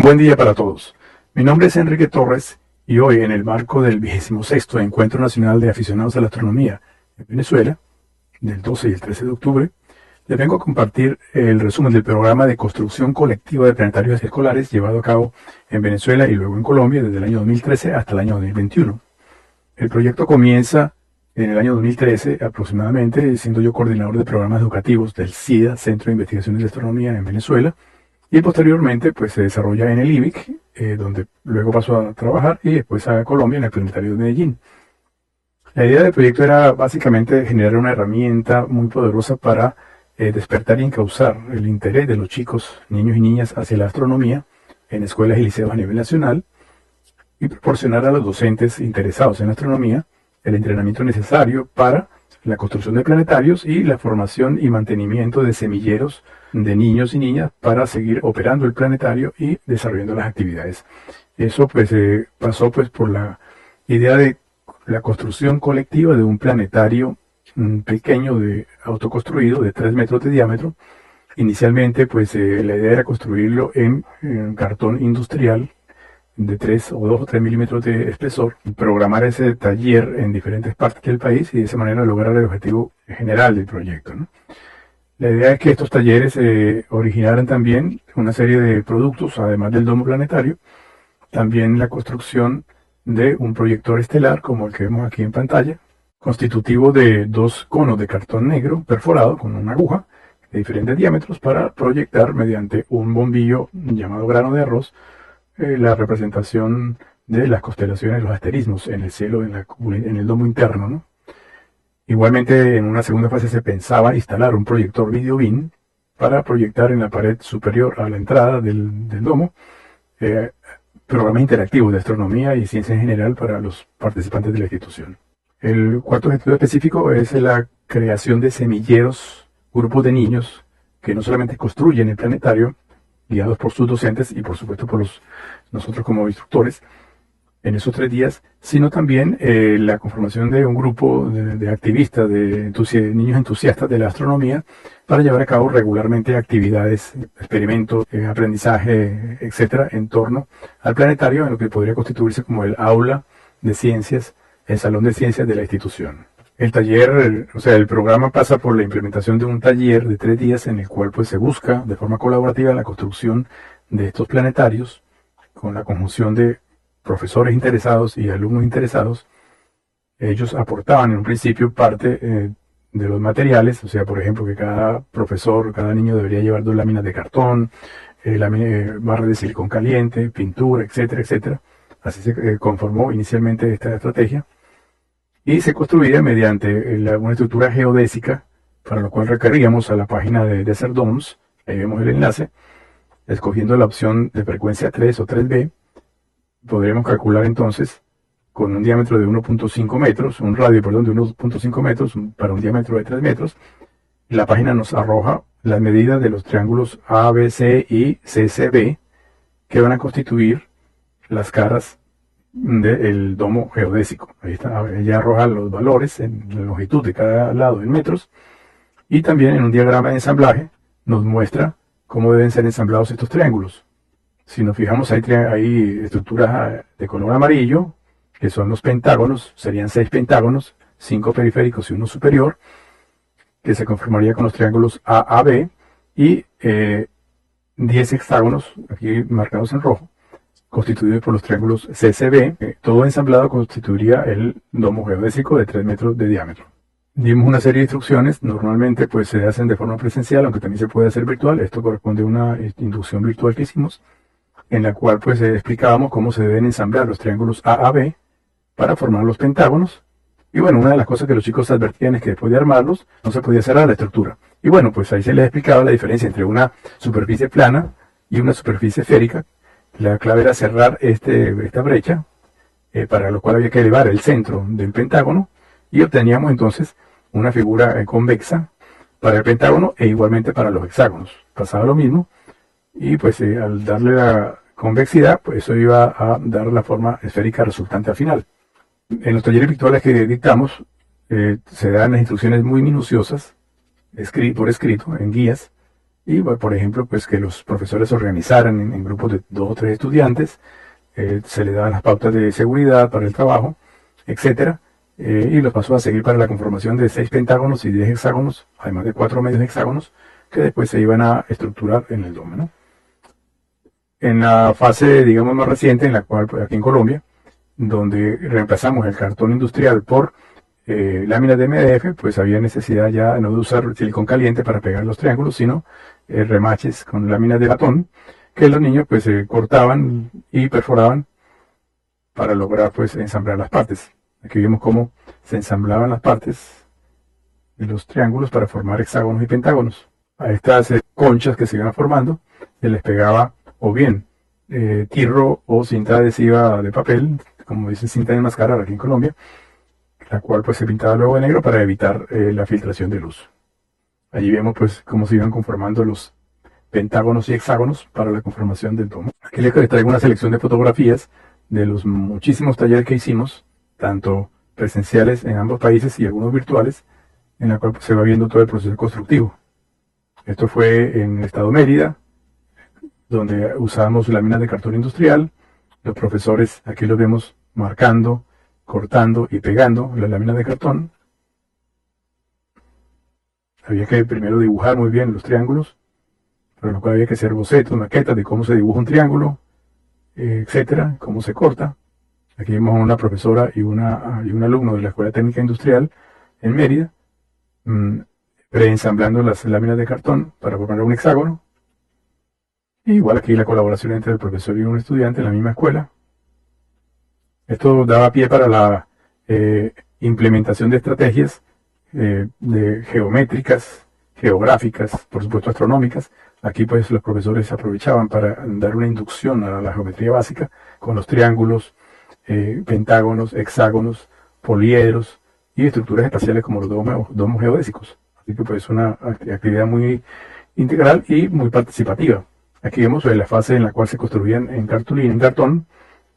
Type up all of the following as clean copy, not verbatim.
Buen día para todos. Mi nombre es Enrique Torres y hoy, en el marco del 26º Encuentro Nacional de Aficionados a la Astronomía en Venezuela, del 12 y el 13 de octubre, les vengo a compartir el resumen del programa de construcción colectiva de planetarios escolares llevado a cabo en Venezuela y luego en Colombia desde el año 2013 hasta el año 2021. El proyecto comienza en el año 2013 aproximadamente, siendo yo coordinador de programas educativos del CIDA, Centro de Investigaciones de Astronomía en Venezuela, y posteriormente pues se desarrolla en el IBIC, donde luego pasó a trabajar, y después a Colombia en el Planetario de Medellín. La idea del proyecto era básicamente generar una herramienta muy poderosa para despertar y encauzar el interés de los chicos, niños y niñas hacia la astronomía en escuelas y liceos a nivel nacional, y proporcionar a los docentes interesados en la astronomía el entrenamiento necesario para la construcción de planetarios y la formación y mantenimiento de semilleros de niños y niñas para seguir operando el planetario y desarrollando las actividades. Eso pues pasó pues por la idea de la construcción colectiva de un planetario pequeño de autoconstruido de 3 metros de diámetro. Inicialmente pues la idea era construirlo en cartón industrial de 2 o 3 milímetros de espesor, programar ese taller en diferentes partes del país y de esa manera lograr el objetivo general del proyecto, ¿no? La idea es que estos talleres originaran también una serie de productos, además del domo planetario, también la construcción de un proyector estelar como el que vemos aquí en pantalla, constitutivo de 2 conos de cartón negro perforado con una aguja de diferentes diámetros para proyectar mediante un bombillo llamado grano de arroz la representación de las constelaciones, los asterismos en el cielo, en el domo interno, ¿no? Igualmente, en una segunda fase se pensaba instalar un proyector video beam para proyectar en la pared superior a la entrada del domo programas interactivos de astronomía y ciencia en general para los participantes de la institución. El cuarto objetivo específico es la creación de semilleros, grupos de niños que no solamente construyen el planetario, guiados por sus docentes y por supuesto por nosotros como instructores en esos 3 días, sino también la conformación de un grupo de activistas, de niños entusiastas de la astronomía, para llevar a cabo regularmente actividades, experimentos, aprendizaje, etcétera, en torno al planetario, en lo que podría constituirse como el aula de ciencias, el salón de ciencias de la institución. El taller, el programa pasa por la implementación de un taller de 3 días en el cual pues se busca de forma colaborativa la construcción de estos planetarios con la conjunción de profesores interesados y alumnos interesados. Ellos aportaban en un principio parte de los materiales, por ejemplo, que cada profesor, cada niño debería llevar 2 láminas de cartón, barra de silicón caliente, pintura, etcétera, etcétera. Así se conformó inicialmente esta estrategia. Y se construía mediante una estructura geodésica, para lo cual requeríamos a la página de Desert Domes, ahí vemos el enlace, escogiendo la opción de frecuencia 3 o 3B, podríamos calcular entonces con un diámetro de 1.5 metros, un radio, de 1.5 metros para un diámetro de 3 metros. La página nos arroja las medidas de los triángulos ABC y CCB que van a constituir las caras del domo geodésico. Ahí está, ella arroja los valores en la longitud de cada lado en metros, y también en un diagrama de ensamblaje nos muestra cómo deben ser ensamblados estos triángulos. Si nos fijamos, hay estructuras de color amarillo, que son los pentágonos, serían 6 pentágonos, 5 periféricos y uno superior, que se conformaría con los triángulos AAB, y 10 hexágonos, aquí marcados en rojo, constituido por los triángulos CCB. Todo ensamblado constituiría el domo geodésico de 3 metros de diámetro. Dimos una serie de instrucciones, normalmente pues se hacen de forma presencial, aunque también se puede hacer virtual. Esto corresponde a una inducción virtual que hicimos, en la cual pues explicábamos cómo se deben ensamblar los triángulos AAB para formar los pentágonos. Y bueno, una de las cosas que los chicos advertían es que después de armarlos no se podía cerrar la estructura. Y bueno, pues ahí se les explicaba la diferencia entre una superficie plana y una superficie esférica. La clave era cerrar esta brecha, para lo cual había que elevar el centro del pentágono, y obteníamos entonces una figura convexa para el pentágono e igualmente para los hexágonos. Pasaba lo mismo, y pues al darle la convexidad, pues eso iba a dar la forma esférica resultante al final. En los talleres virtuales que dictamos, se dan las instrucciones muy minuciosas, por escrito, en guías, Y bueno, por ejemplo, pues que los profesores se organizaran en grupos de 2 o 3 estudiantes, se le daban las pautas de seguridad para el trabajo, etcétera, y los pasó a seguir para la conformación de 6 pentágonos y 10 hexágonos, además de 4 medios hexágonos, que después se iban a estructurar en el domo, ¿no? En la fase, digamos, más reciente, en la cual, pues, aquí en Colombia, donde reemplazamos el cartón industrial por láminas de MDF, pues había necesidad ya no de usar silicón caliente para pegar los triángulos, sino remaches con láminas de latón, que los niños pues cortaban y perforaban para lograr pues ensamblar las partes. Aquí vemos cómo se ensamblaban las partes de los triángulos para formar hexágonos y pentágonos. A estas conchas que se iban formando se les pegaba o bien tirro o cinta adhesiva de papel, como dicen, cinta de enmascarar aquí en Colombia, la cual pues se pintaba luego de negro para evitar la filtración de luz. Allí vemos pues cómo se iban conformando los pentágonos y hexágonos para la conformación del domo. Aquí les traigo una selección de fotografías de los muchísimos talleres que hicimos, tanto presenciales en ambos países y algunos virtuales, en la cual pues, se va viendo todo el proceso constructivo. Esto fue en el estado Mérida, donde usábamos láminas de cartón industrial. Los profesores, aquí los vemos marcando, cortando y pegando las láminas de cartón. Había que primero dibujar muy bien los triángulos, para lo cual había que hacer bocetos, maquetas de cómo se dibuja un triángulo, etcétera, cómo se corta. Aquí vemos a una profesora y un alumno de la Escuela Técnica Industrial en Mérida, preensamblando las láminas de cartón para formar un hexágono. Y igual aquí la colaboración entre el profesor y un estudiante en la misma escuela. Esto daba pie para la implementación de estrategias de geométricas, geográficas, por supuesto astronómicas. Aquí pues los profesores aprovechaban para dar una inducción a la geometría básica con los triángulos, pentágonos, hexágonos, poliedros y estructuras espaciales como los domos geodésicos. Así que pues una actividad muy integral y muy participativa. Aquí vemos la fase en la cual se construían en cartulina, en cartón,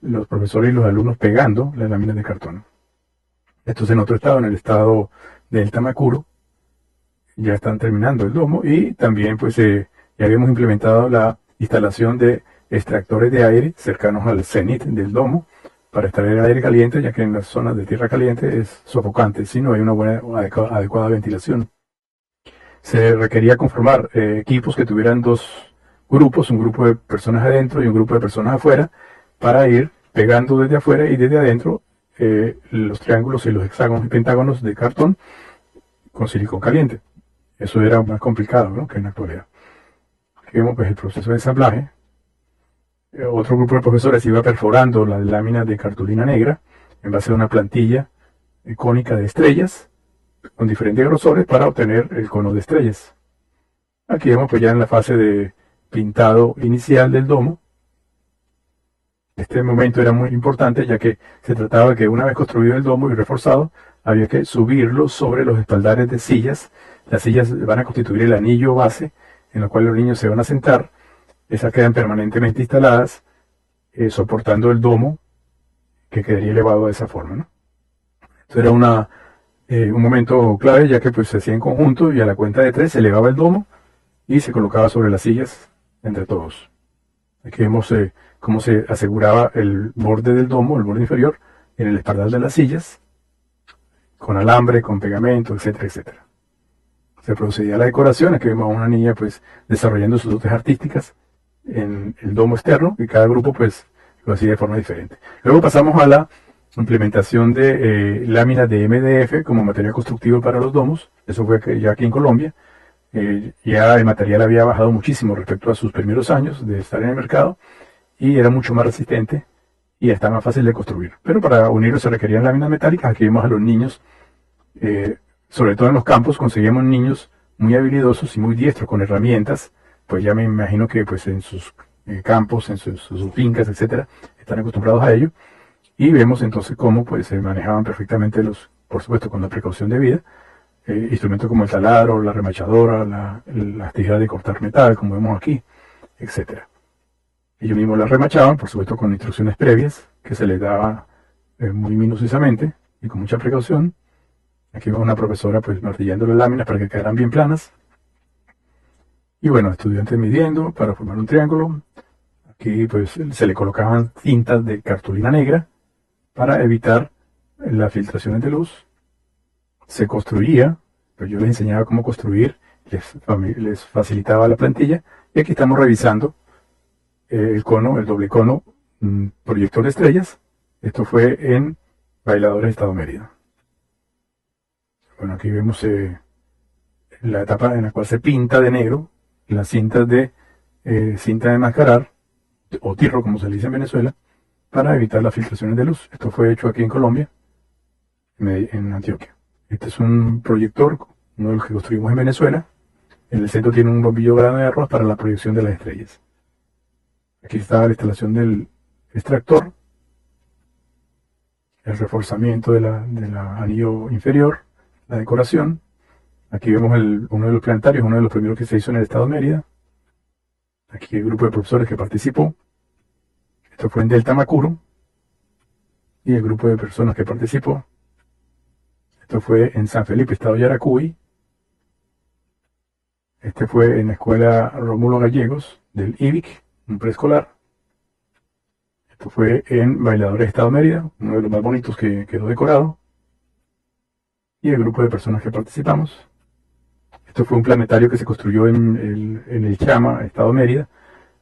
los profesores y los alumnos pegando las láminas de cartón. Esto es en otro estado, en el estado del Tamacuro. Ya están terminando el domo y también pues ya habíamos implementado la instalación de extractores de aire cercanos al cenit del domo para extraer aire caliente, ya que en las zonas de tierra caliente es sofocante si no hay una buena o adecuada ventilación. Se requería conformar equipos que tuvieran 2 grupos, un grupo de personas adentro y un grupo de personas afuera, para ir pegando desde afuera y desde adentro los triángulos y los hexágonos y pentágonos de cartón con silicón caliente. Eso era más complicado, ¿no?, que en la actualidad. Aquí vemos pues el proceso de ensamblaje. Otro grupo de profesores iba perforando las láminas de cartulina negra en base a una plantilla cónica de estrellas con diferentes grosores para obtener el cono de estrellas. Aquí vemos pues ya en la fase de pintado inicial del domo. Este momento era muy importante, ya que se trataba de que una vez construido el domo y reforzado, había que subirlo sobre los espaldares de sillas. Las sillas van a constituir el anillo base en el cual los niños se van a sentar. Esas quedan permanentemente instaladas, soportando el domo, que quedaría elevado de esa forma, ¿no? Esto era un momento clave, ya que pues se hacía en conjunto y a la cuenta de 3 se elevaba el domo y se colocaba sobre las sillas entre todos. Aquí vemos cómo se aseguraba el borde del domo, el borde inferior, en el espaldar de las sillas, con alambre, con pegamento, etcétera, etcétera. Se procedía a la decoración. Aquí vemos a una niña pues desarrollando sus dotes artísticas en el domo externo, y cada grupo pues lo hacía de forma diferente. Luego pasamos a la implementación de láminas de MDF como material constructivo para los domos. Eso fue ya aquí en Colombia. Ya el material había bajado muchísimo respecto a sus primeros años de estar en el mercado y era mucho más resistente y está más fácil de construir. Pero para unirlo se requerían láminas metálicas. Aquí vemos a los niños, sobre todo en los campos, conseguíamos niños muy habilidosos y muy diestros con herramientas. Pues ya me imagino que pues en sus campos, en sus fincas, etcétera, están acostumbrados a ello. Y vemos entonces cómo pues se manejaban perfectamente por supuesto con la precaución debida, instrumentos como el taladro, la remachadora, las tijeras de cortar metal, como vemos aquí, etcétera. Ellos mismos las remachaban, por supuesto con instrucciones previas, que se les daba muy minuciosamente y con mucha precaución. Aquí vemos una profesora pues martillando las láminas para que quedaran bien planas. Y bueno, estudiantes midiendo para formar un triángulo. Aquí pues se le colocaban cintas de cartulina negra para evitar las filtraciones de luz. Se construía, pues yo les enseñaba cómo construir, les facilitaba la plantilla. Y aquí estamos revisando el cono, el doble cono, proyector de estrellas. Esto fue en Bailadores Estado Mérida. Bueno, aquí vemos la etapa en la cual se pinta de negro las cintas de cinta de mascarar, o tirro como se le dice en Venezuela, para evitar las filtraciones de luz. Esto fue hecho aquí en Colombia, en Antioquia. Este es un proyector, uno de los que construimos en Venezuela. En el centro tiene un bombillo grande de arroz para la proyección de las estrellas. Aquí está la instalación del extractor, el reforzamiento del anillo inferior, la decoración. Aquí vemos uno de los planetarios, uno de los primeros que se hizo en el estado de Mérida. Aquí el grupo de profesores que participó. Esto fue en Delta Macuro. Y el grupo de personas que participó. Esto fue en San Felipe, estado Yaracuy. Este fue en la escuela Rómulo Gallegos del IBIC, un preescolar. Esto fue en Bailadores Estado Mérida, uno de los más bonitos que quedó decorado. Y el grupo de personas que participamos. Esto fue un planetario que se construyó en el Chama, Estado Mérida,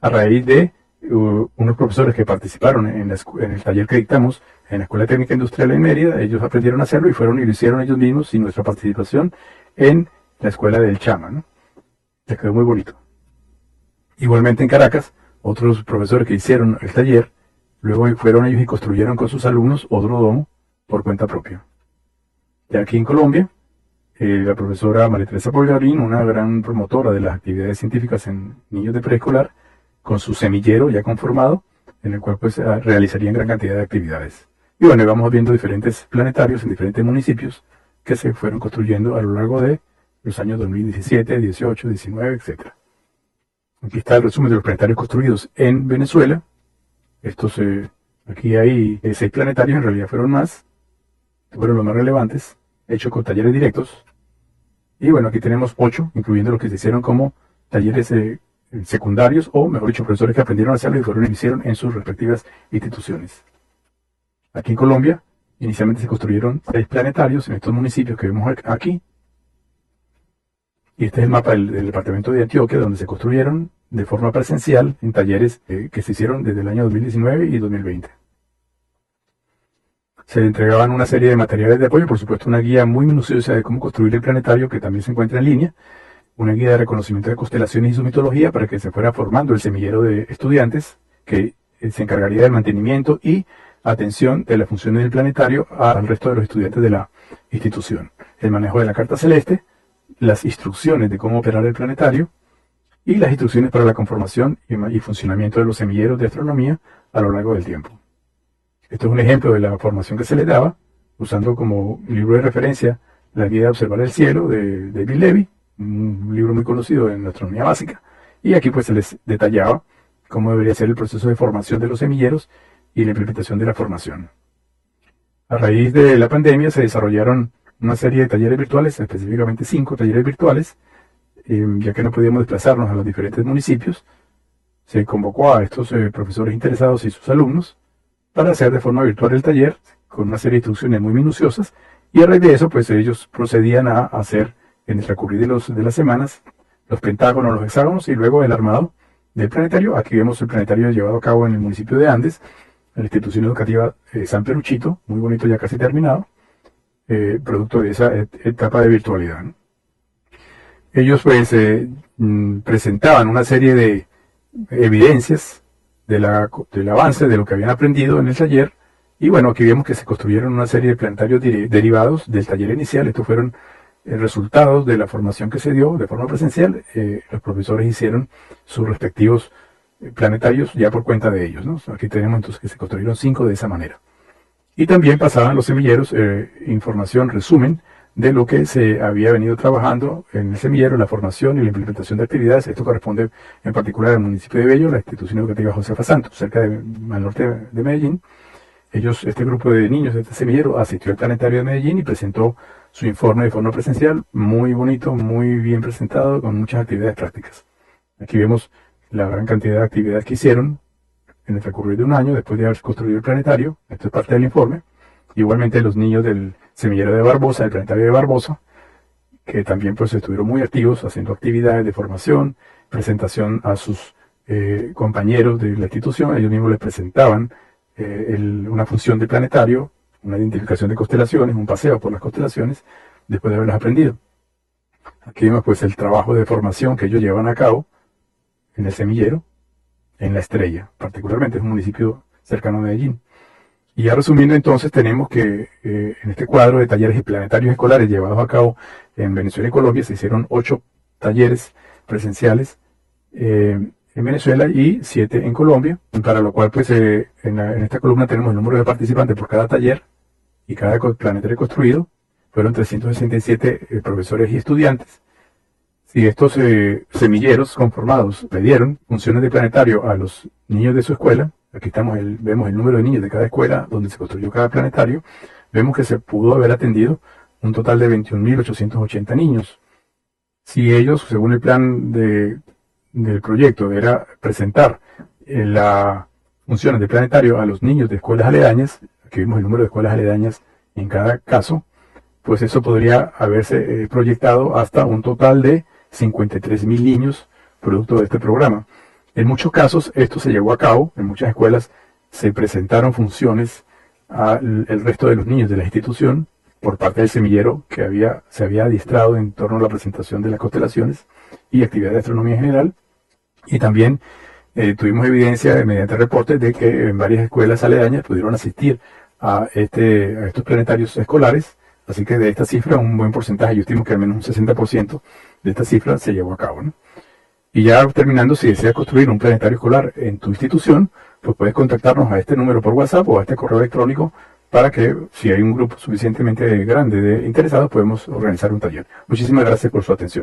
a raíz de unos profesores que participaron en el taller que dictamos en la Escuela Técnica Industrial en Mérida. Ellos aprendieron a hacerlo y lo hicieron ellos mismos sin nuestra participación en la escuela del Chama, ¿no? Les quedó muy bonito. Igualmente en Caracas, otros profesores que hicieron el taller, luego fueron ellos y construyeron con sus alumnos otro domo por cuenta propia. Y aquí en Colombia, la profesora María Teresa Polgarín, una gran promotora de las actividades científicas en niños de preescolar, con su semillero ya conformado, en el cual pues realizarían gran cantidad de actividades. Y bueno, vamos viendo diferentes planetarios en diferentes municipios que se fueron construyendo a lo largo de los años 2017, 18, 19, etc. Aquí está el resumen de los planetarios construidos en Venezuela. Aquí hay 6 planetarios, en realidad fueron más, fueron los más relevantes, hechos con talleres directos. Y bueno, aquí tenemos 8, incluyendo los que se hicieron como talleres secundarios, o mejor dicho, profesores que aprendieron a hacerlo y hicieron en sus respectivas instituciones. Aquí en Colombia, inicialmente se construyeron 6 planetarios en estos municipios que vemos aquí. Y este es el mapa del departamento de Antioquia, donde se construyeron de forma presencial en talleres que se hicieron desde el año 2019 y 2020. Se le entregaban una serie de materiales de apoyo, por supuesto una guía muy minuciosa de cómo construir el planetario, que también se encuentra en línea, una guía de reconocimiento de constelaciones y su mitología para que se fuera formando el semillero de estudiantes que se encargaría del mantenimiento y atención de las funciones del planetario al resto de los estudiantes de la institución. El manejo de la carta celeste, las instrucciones de cómo operar el planetario y las instrucciones para la conformación y funcionamiento de los semilleros de astronomía a lo largo del tiempo. Esto es un ejemplo de la formación que se les daba, usando como libro de referencia la guía de observar el cielo de David Levy, un libro muy conocido en astronomía básica, y aquí pues se les detallaba cómo debería ser el proceso de formación de los semilleros y la implementación de la formación. A raíz de la pandemia se desarrollaron una serie de talleres virtuales, específicamente 5 talleres virtuales, ya que no podíamos desplazarnos a los diferentes municipios. Se convocó a estos profesores interesados y sus alumnos para hacer de forma virtual el taller, con una serie de instrucciones muy minuciosas, y a raíz de eso, pues ellos procedían a hacer, en el transcurrir de las semanas, los pentágonos, los hexágonos, y luego el armado del planetario. Aquí vemos el planetario llevado a cabo en el municipio de Andes, en la institución educativa San Peruchito, muy bonito, ya casi terminado, producto de esa etapa de virtualidad, ¿no? Ellos pues presentaban una serie de evidencias del avance de lo que habían aprendido en el taller, y bueno, aquí vemos que se construyeron una serie de planetarios derivados del taller inicial. Estos fueron resultados de la formación que se dio de forma presencial. Los profesores hicieron sus respectivos planetarios ya por cuenta de ellos, ¿no? Aquí tenemos entonces que se construyeron 5 de esa manera. Y también pasaban los semilleros información, resumen de lo que se había venido trabajando en el semillero, la formación y la implementación de actividades. Esto corresponde en particular al municipio de Bello, la institución educativa Josefa Santos, cerca al norte de Medellín. Este grupo de niños de este semillero asistió al planetario de Medellín y presentó su informe de forma presencial, muy bonito, muy bien presentado, con muchas actividades prácticas. Aquí vemos la gran cantidad de actividades que hicieron en el transcurrir de un año después de haber construido el planetario. Esto es parte del informe. Igualmente los niños del semillero de Barbosa, del planetario de Barbosa, que también pues estuvieron muy activos haciendo actividades de formación, presentación a sus compañeros de la institución. Ellos mismos les presentaban una función del planetario, una identificación de constelaciones, un paseo por las constelaciones, después de haberlas aprendido. Aquí vemos pues el trabajo de formación que ellos llevan a cabo en el semillero, en La Estrella, particularmente es un municipio cercano a Medellín. Y ya resumiendo entonces, tenemos que en este cuadro de talleres y planetarios escolares llevados a cabo en Venezuela y Colombia, se hicieron 8 talleres presenciales en Venezuela y 7 en Colombia, para lo cual pues en esta columna tenemos el número de participantes por cada taller y cada planetario construido. Fueron 367 profesores y estudiantes. Si estos semilleros conformados le dieron funciones de planetario a los niños de su escuela, aquí vemos el número de niños de cada escuela donde se construyó cada planetario, vemos que se pudo haber atendido un total de 21.880 niños. Si ellos, según el plan del proyecto, era presentar las funciones de planetario a los niños de escuelas aledañas, aquí vemos el número de escuelas aledañas en cada caso, pues eso podría haberse proyectado hasta un total de 53.000 niños producto de este programa. En muchos casos esto se llevó a cabo, en muchas escuelas se presentaron funciones al resto de los niños de la institución por parte del semillero que se había adiestrado en torno a la presentación de las constelaciones y actividades de astronomía en general. Y también tuvimos evidencia mediante reportes de que en varias escuelas aledañas pudieron asistir a estos planetarios escolares. Así que de esta cifra, un buen porcentaje, yo estimo que al menos un 60% de esta cifra se llevó a cabo, ¿no? Y ya terminando, si deseas construir un planetario escolar en tu institución, pues puedes contactarnos a este número por WhatsApp o a este correo electrónico para que, si hay un grupo suficientemente grande de interesados, podemos organizar un taller. Muchísimas gracias por su atención.